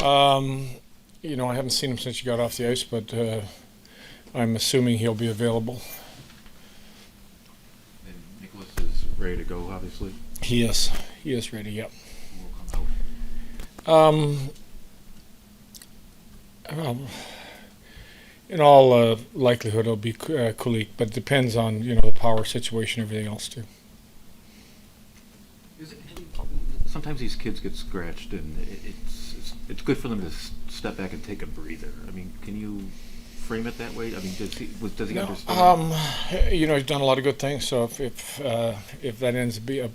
I haven't seen him since he got off the ice, but I'm assuming he'll be available. And Nicolas is ready to go, obviously. He is. He is ready. Yep. Who will come out? In all likelihood, it'll be Kulich, but it depends on the power situation, everything else too. Sometimes these kids get scratched, and it's good for them to step back and take a breather. I mean, can you frame it that way? I mean, does he understand? He's done a lot of good things. So if that ends up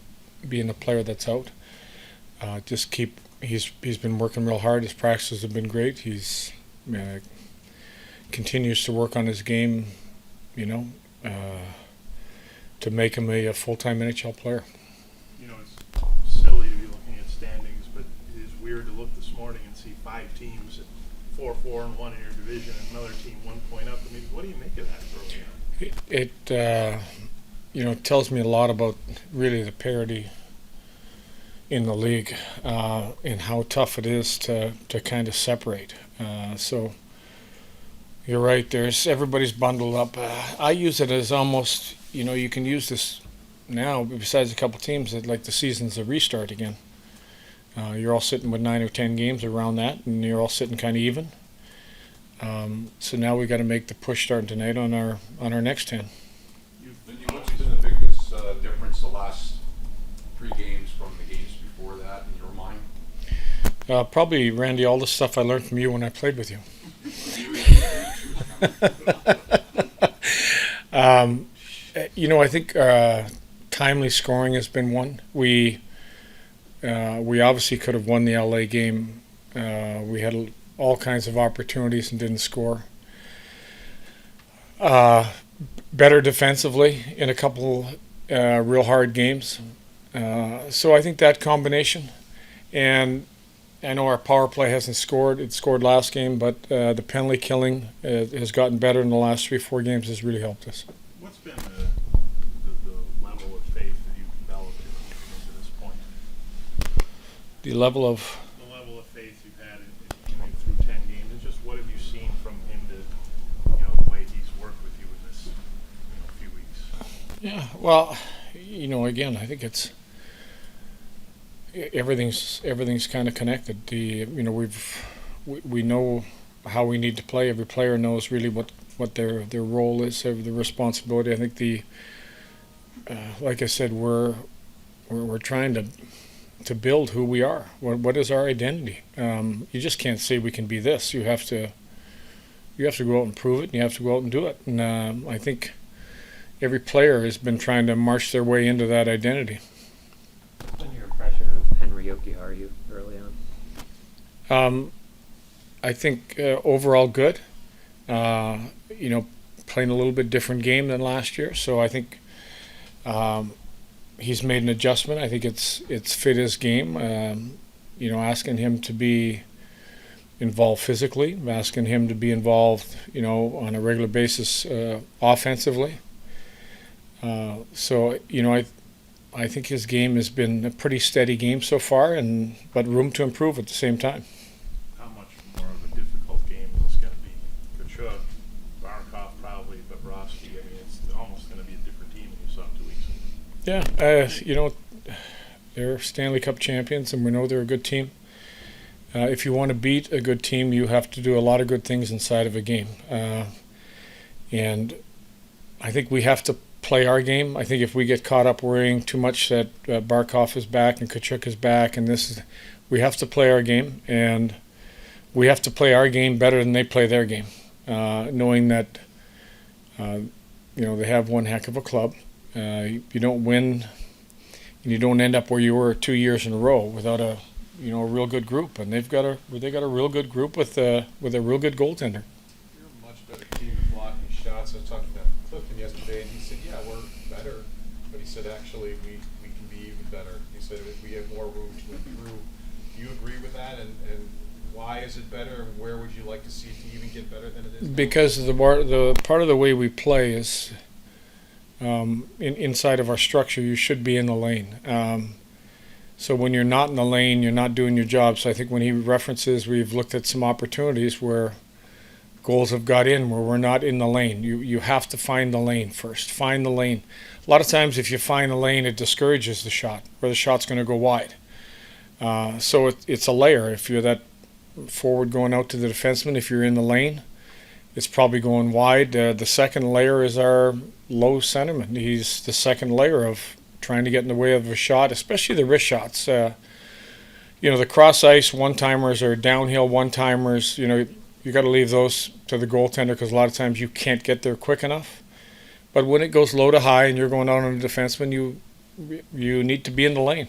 being a player that's out, just keep. He's been working real hard. His practices have been great. He's continues to work on his game, to make him a full-time NHL player. It's silly to be looking at standings, but it is weird to look this morning and see 5 teams at 4-4-1 in your division and another team 1 point up. I mean, what do you make of that early on? It tells me a lot about really the parity in the league and how tough it is to kind of separate. So you're right. Everybody's bundled up. I use it as almost you can use this now. Besides a couple teams, that like the season's a restart again. You're all sitting with 9 or 10 games around that, and you're all sitting kind of even. So now we got to make the push starting tonight on our next 10. What's been the biggest difference the last 3 games from the games before that in your mind? Probably, Randy, all the stuff I learned from you when I played with you. I think timely scoring has been one. We obviously could have won the LA game. We had all kinds of opportunities and didn't score. Better defensively in a couple real hard games. So I think that combination. And I know our power play hasn't scored. It scored last game, but the penalty killing has gotten better in the last 3-4 games has really helped us. What's been the level of faith that you've developed in him to this point? The level of faith you've had in through 10 games, and just what have you seen from him to, the way he's worked with you in this, few weeks? Yeah, well, again, I think it's everything's kind of connected. We know how we need to play. Every player knows really what their role is, the responsibility. I think like I said, we're trying to build who we are. What is our identity? You just can't say we can be this. You have to go out and prove it, and you have to go out and do it. And I think every player has been trying to march their way into that identity. What's been your impression of Henry Jokiharju early on? I think overall good. Playing a little bit different game than last year. So I think he's made an adjustment. I think it's fit his game. Asking him to be involved physically, asking him to be involved, on a regular basis offensively. I think his game has been a pretty steady game so far, but room to improve at the same time. How much more of a difficult game is this going to be? Kachuk, Barkov probably, but Bobrovsky, it's almost going to be a different team than you saw 2 weeks ago. Yeah, they're Stanley Cup champions, and we know they're a good team. If you want to beat a good team, you have to do a lot of good things inside of a game. And I think we have to play our game. I think if we get caught up worrying too much that Barkov is back and Kachuk is back, and we have to play our game, and we have to play our game better than they play their game, knowing that they have one heck of a club. You don't win, and you don't end up where you were 2 years in a row without a real good group, and they got a real good group with a real good goaltender. You're a much better team at blocking shots. I was talking to Clifton yesterday, and he said, yeah, we're better, but he said actually we can be even better. He said we have more room to improve. Do you agree with that, and why is it better, and where would you like to see it to even get better than it is now? Because the part of the way we play is inside of our structure, you should be in the lane. So when you're not in the lane, you're not doing your job. So I think when he references, we've looked at some opportunities where goals have got in where we're not in the lane. You have to find the lane first. Find the lane. A lot of times if you find the lane, it discourages the shot, or the shot's going to go wide. So it's a layer. If you're that forward going out to the defenseman, if you're in the lane, it's probably going wide. The second layer is our low centerman. He's the second layer of trying to get in the way of a shot, especially the wrist shots. The cross ice one-timers or downhill one-timers, you got to leave those to the goaltender because a lot of times you can't get there quick enough. But when it goes low to high and you're going out on a defenseman, you need to be in the lane.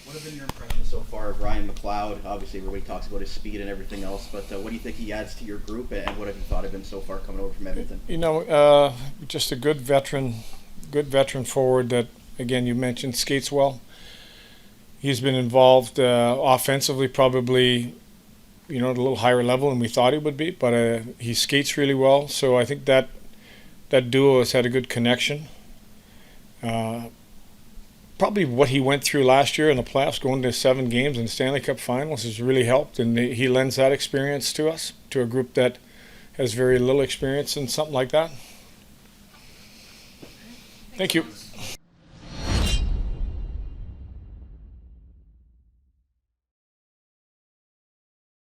What have been your impressions so far of Ryan McLeod? Obviously, everybody talks about his speed and everything else, but what do you think he adds to your group, and what have you thought of him so far coming over from Edmonton? Just a good veteran forward that, again, you mentioned skates well. He's been involved offensively, probably, at a little higher level than we thought he would be, but he skates really well. So I think that duo has had a good connection. Probably what he went through last year in the playoffs, going to 7 games in the Stanley Cup Finals, has really helped, and he lends that experience to us, to a group that has very little experience in something like that. Thank you.